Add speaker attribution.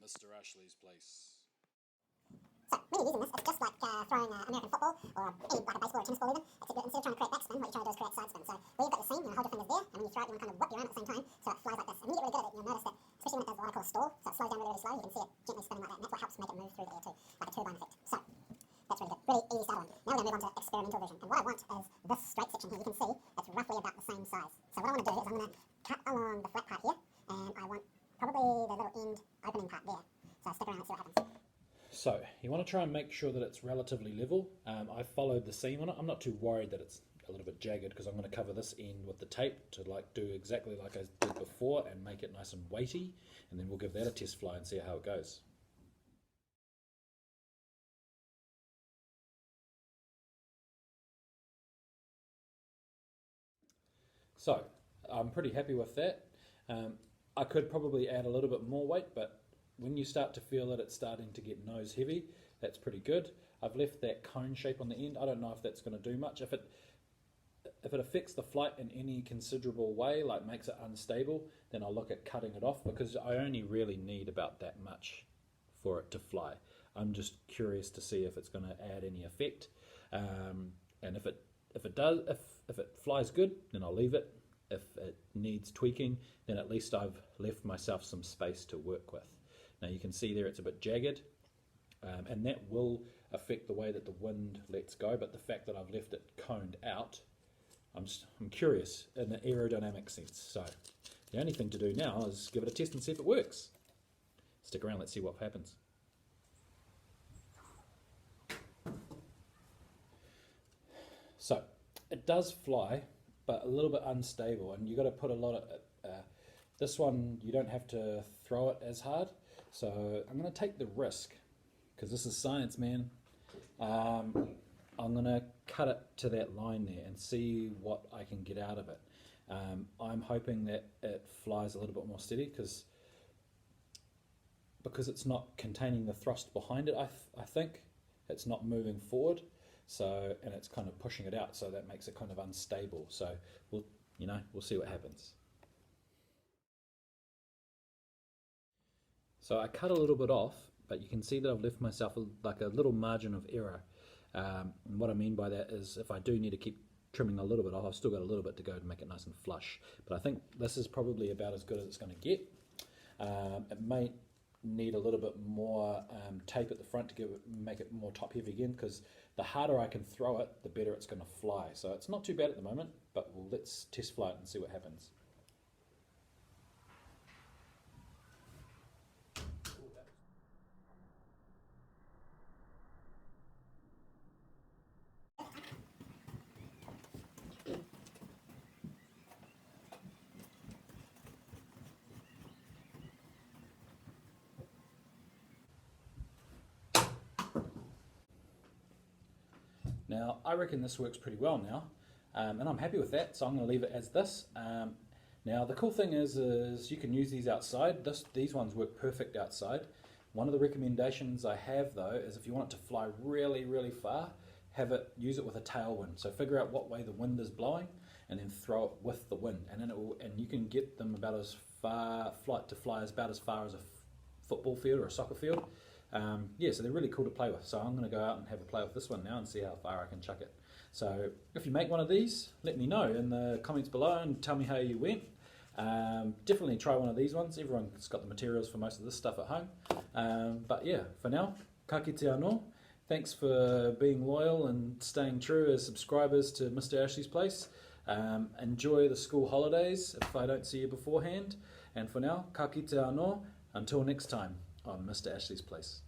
Speaker 1: Mr. Ashley's place.
Speaker 2: So, when you're using this, it's just like throwing American football, or any, like a baseball or a tennis ball even, except instead of trying to create backspin, what you're trying to do is create side spin. So, where you've got your seam, hold your fingers there, and when you throw it, you want to kind of whip your arm at the same time, so it flies like this. And when you get really good at it, you'll notice that, especially when it does what I call a stall, so it slows down really, really slow, you can see it gently spinning like that, and that's what helps make it move through the air too, like a turbine effect. So, that's really good. Really easy to start on. Now we're going to move on to experimental vision. And what I want is this straight section here. You can see it's roughly about the same size. So what I want to do is I'm going to cut along the flat part here, and I want probably the little end opening part there. So stick around and see what happens.
Speaker 3: So you want to try and make sure that it's relatively level. I followed the seam on it. I'm not too worried that it's a little bit jagged because I'm going to cover this end with the tape to do exactly like I did before and make it nice and weighty, and then we'll give that a test fly and see how it goes. So I'm pretty happy with that. I could probably add a little bit more weight, but when you start to feel that it's starting to get nose heavy, that's pretty good. I've left that cone shape on the end. I don't know if that's going to do much. If it affects the flight in any considerable way, like makes it unstable, then I'll look at cutting it off, because I only really need about that much for it to fly. I'm just curious to see if it's going to add any effect, and if it does, if it flies good, then I'll leave it. If it needs tweaking, then at least I've left myself some space to work with. Now you can see there it's a bit jagged, and that will affect the way that the wind lets go, but the fact that I've left it coned out, I'm curious in the aerodynamic sense. So the only thing to do now is give it a test and see if it works. Stick around, let's see what happens. So it does fly, but a little bit unstable, and you've got to put a lot of this one, you don't have to throw it as hard. So I'm going to take the risk, because this is science, man. I'm going to cut it to that line there and see what I can get out of it. I'm hoping that it flies a little bit more steady, because it's not containing the thrust behind it. I think it's not moving forward, so, and it's kind of pushing it out, so that makes it kind of unstable. So we'll see what happens. So I cut a little bit off, but you can see that I've left myself like a little margin of error. And what I mean by that is, if I do need to keep trimming a little bit off, I've still got a little bit to go to make it nice and flush. But I think this is probably about as good as it's going to get. It may need a little bit more tape at the front to make it more top heavy again, because the harder I can throw it, the better it's going to fly. So it's not too bad at the moment, but let's test fly it and see what happens. Now, I reckon this works pretty well now, and I'm happy with that, so I'm going to leave it as this. Now, the cool thing is you can use these outside. These ones work perfect outside. One of the recommendations I have, though, is if you want it to fly really, really far, use it with a tailwind. So figure out what way the wind is blowing, and then throw it with the wind, and then you can get them about as far, about as far as a football field or a soccer field. Yeah, so they're really cool to play with. So I'm going to go out and have a play with this one now and see how far I can chuck it. So if you make one of these, let me know in the comments below and tell me how you went. Definitely try one of these ones. Everyone's got the materials for most of this stuff at home. But yeah, for now, ka kite anō. Thanks for being loyal and staying true as subscribers to Mr. Ashley's Place. Enjoy the school holidays if I don't see you beforehand. And for now, ka kite anō. Until next time on Mr. Ashley's Place.